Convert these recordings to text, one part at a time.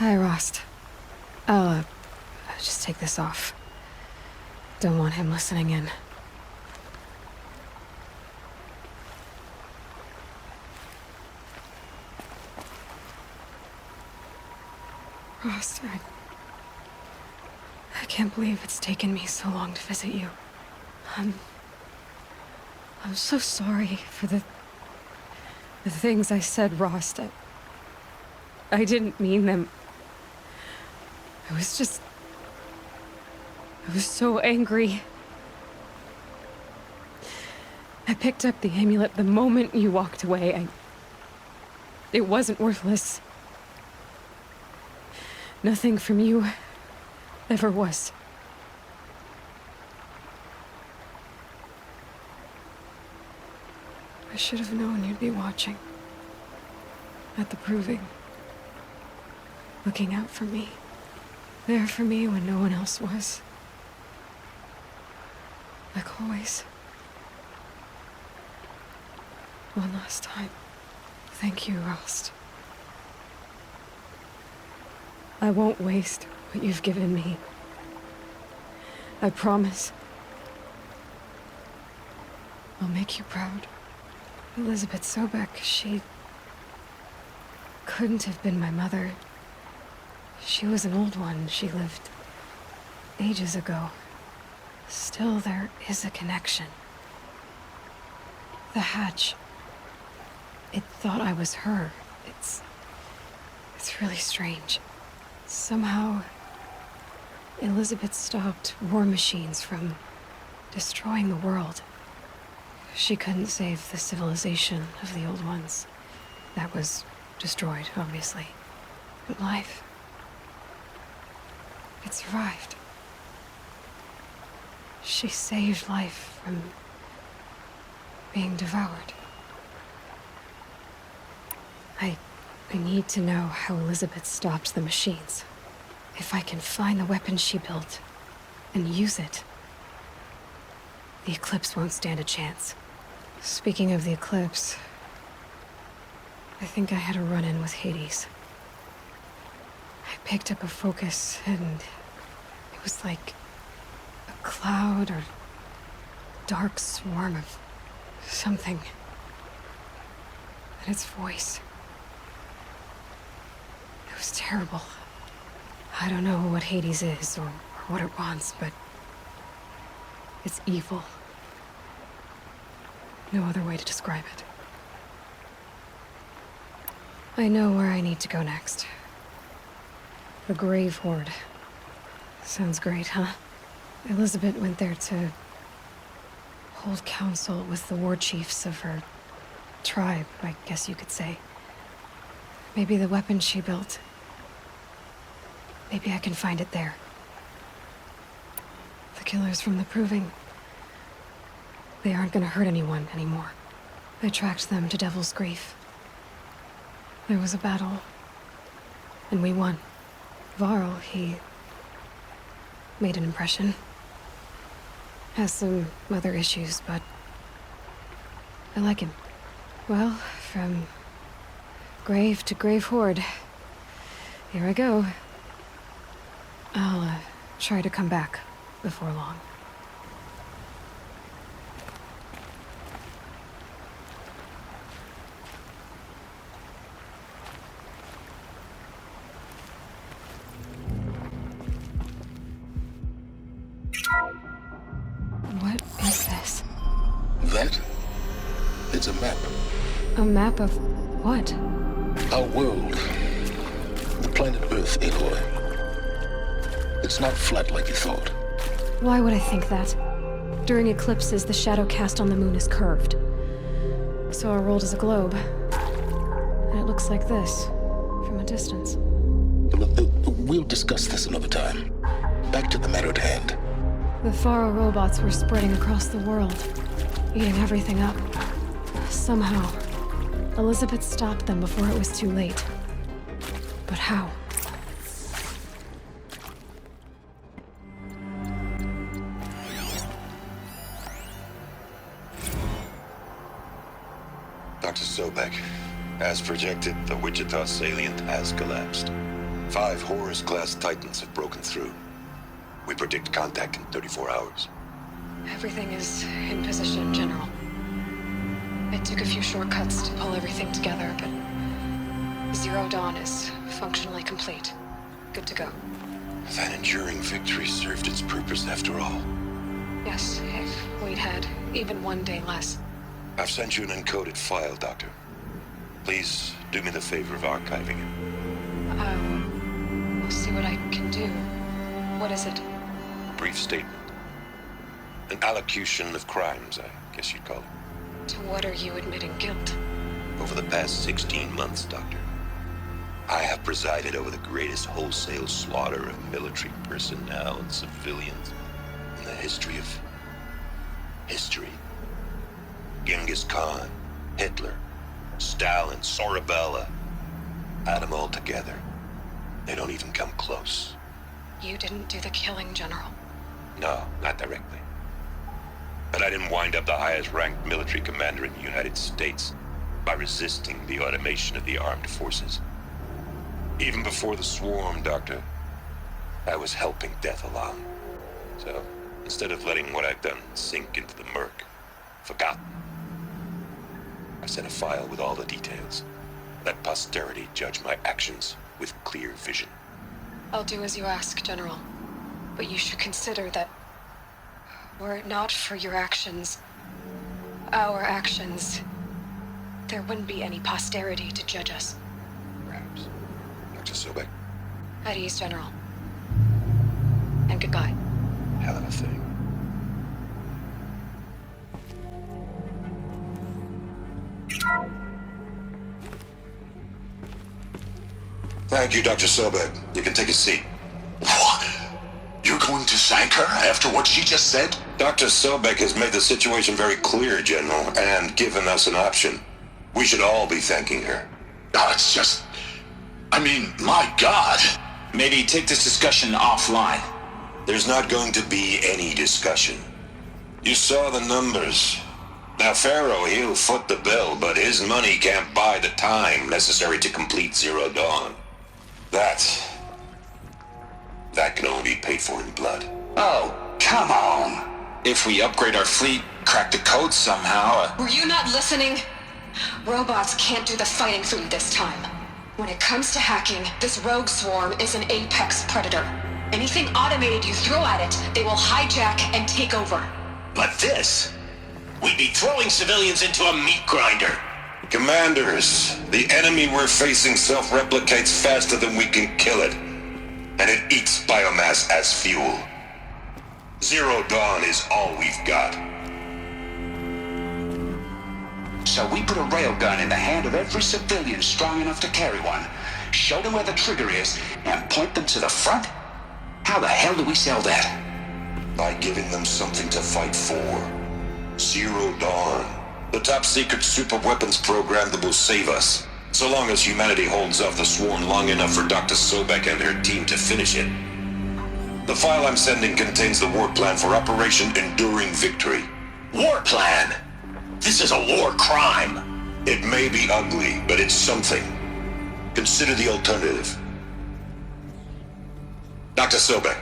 Hi, Rost. I'll just take this off. Don't want him listening in. Rost, I can't believe it's taken me so long to visit you. I'm so sorry for the things I said, Rost. I didn't mean them. I was so angry. I picked up the amulet the moment you walked away. It wasn't worthless. Nothing from you ever was. I should have known you'd be watching. At the proving. Looking out for me. There for me when no one else was. Like always. One last time. Thank you, Rost. I won't waste what you've given me. I promise. I'll make you proud. Elisabet Sobeck, she couldn't have been my mother. She was an old one. She lived ages ago. Still, there is a connection. The hatch. It thought I was her. It's really strange. Somehow, Elisabet stopped war machines from destroying the world. She couldn't save the civilization of the old ones. That was destroyed, obviously. But life... it survived. She saved life from being devoured. I need to know how Elisabet stopped the machines. If I can find the weapon she built and use it, the Eclipse won't stand a chance. Speaking of the Eclipse, I think I had a run-in with Hades. I picked up a focus and it was like a cloud or dark swarm of something. And its voice. It was terrible. I don't know what Hades is or what it wants, but it's evil. No other way to describe it. I know where I need to go next. The Grave-Hoard. Sounds great, huh? Elisabet went there to hold council with the war chiefs of her tribe, I guess you could say. Maybe the weapon she built. Maybe I can find it there. The killers from the Proving. They aren't gonna hurt anyone anymore. I tracked them to Devil's Grief. There was a battle, and we won. Varl, he made an impression. Has some other issues, but I like him. Well, from grave to Grave-Hoard. Here I go. I'll try to come back before long. What is this? That? It's a map. A map of what? Our world. The planet Earth, Aloy. It's not flat like you thought. Why would I think that? During eclipses, the shadow cast on the moon is curved. So our world is a globe. And it looks like this, from a distance. We'll discuss this another time. Back to the matter at hand. The Faro robots were spreading across the world, eating everything up. Somehow, Elisabet stopped them before it was too late. But how? Dr. Sobeck, as projected, the Wichita salient has collapsed. 5 Horus-class Titans have broken through. We predict contact in 34 hours. Everything is in position, General. I took a few shortcuts to pull everything together, but Zero Dawn is functionally complete. Good to go. That enduring victory served its purpose after all. Yes, if we'd had even one day less. I've sent you an encoded file, Doctor. Please do me the favor of archiving it. I'll see what I can do. What is it? A brief statement. An allocution of crimes, I guess you'd call it. To what are you admitting guilt? Over the past 16 months, Doctor, I have presided over the greatest wholesale slaughter of military personnel and civilians in the history of history. Genghis Khan, Hitler, Stalin, Sorabella. Add them all together. They don't even come close. You didn't do the killing, General. No, not directly. But I didn't wind up the highest-ranked military commander in the United States by resisting the automation of the armed forces. Even before the swarm, Doctor, I was helping death along. So, instead of letting what I've done sink into the murk, forgotten, I sent a file with all the details. Let posterity judge my actions with clear vision. I'll do as you ask, General. But you should consider that were it not for your actions, our actions, there wouldn't be any posterity to judge us. Perhaps. Dr. Sobeck. At ease, General. And goodbye. Hell of a thing. Thank you, Dr. Sobeck. You can take a seat. What? You're going to thank her after what she just said? Dr. Sobeck has made the situation very clear, General, and given us an option. We should all be thanking her. No, it's just... I mean, my God. Maybe take this discussion offline. There's not going to be any discussion. You saw the numbers. Now, Pharaoh, he'll foot the bill, but his money can't buy the time necessary to complete Zero Dawn. That can only be paid for in blood. Oh, come on. If we upgrade our fleet, crack the code somehow... Were you not listening? Robots can't do the fighting for you this time. When it comes to hacking, this rogue swarm is an apex predator. Anything automated you throw at it, they will hijack and take over. But this... We'd be throwing civilians into a meat grinder. Commanders, the enemy we're facing self-replicates faster than we can kill it. And it eats biomass as fuel. Zero Dawn is all we've got. So we put a railgun in the hand of every civilian strong enough to carry one, show them where the trigger is, and point them to the front? How the hell do we sell that? By giving them something to fight for. Zero Dawn. The top-secret super-weapons program that will save us. So long as humanity holds off the swarm long enough for Dr. Sobeck and her team to finish it. The file I'm sending contains the war plan for Operation Enduring Victory. War plan? This is a war crime. It may be ugly, but it's something. Consider the alternative. Dr. Sobeck,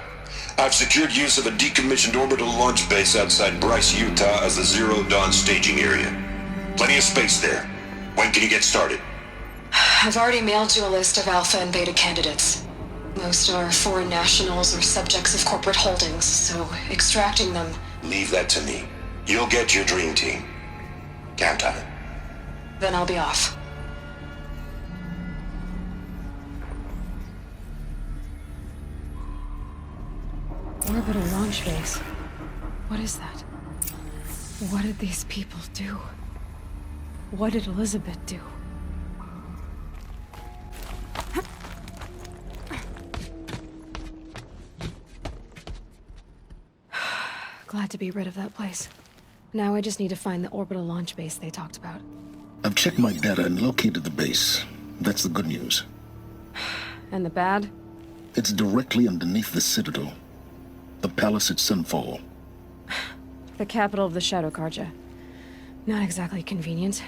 I've secured use of a decommissioned orbital launch base outside Bryce, Utah as the Zero Dawn staging area. Plenty of space there. When can you get started? I've already mailed you a list of Alpha and Beta candidates. Most are foreign nationals or subjects of corporate holdings, so extracting them... Leave that to me. You'll get your dream team. Count on it. Then I'll be off. Orbital Launch Base. What is that? What did these people do? What did Elisabet do? Glad to be rid of that place. Now I just need to find the orbital launch base they talked about. I've checked my data and located the base. That's the good news. And the bad? It's directly underneath the Citadel. The palace at Sunfall. The capital of the Shadow Carja. Not exactly convenient.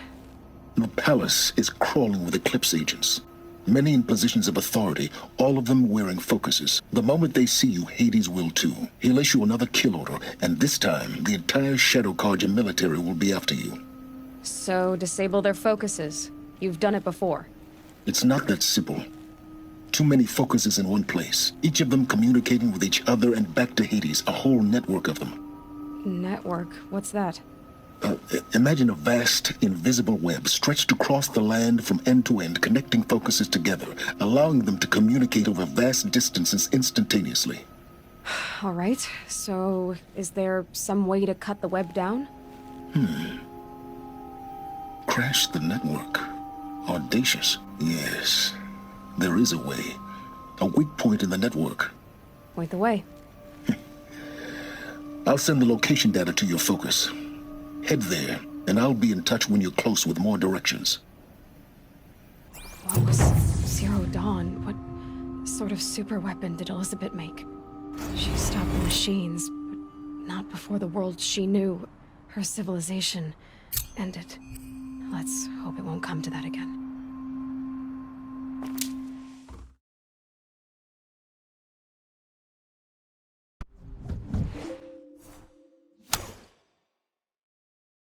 The palace is crawling with Eclipse agents. Many in positions of authority, all of them wearing focuses. The moment they see you, Hades will too. He'll issue another kill order, and this time, the entire Shadow Carja military will be after you. So, disable their focuses. You've done it before. It's not that simple. Too many focuses in one place, each of them communicating with each other and back to Hades, a whole network of them. Network? What's that? Imagine a vast, invisible web stretched across the land from end to end, connecting focuses together, allowing them to communicate over vast distances instantaneously. All right, so is there some way to cut the web down? Crash the network. Audacious. Yes, there is a way. A weak point in the network. Point the way. I'll send the location data to your focus. Head there, and I'll be in touch when you're close with more directions. What was Zero Dawn? What sort of super weapon did Elisabet make? She stopped the machines, but not before the world she knew, her civilization, ended. Let's hope it won't come to that again.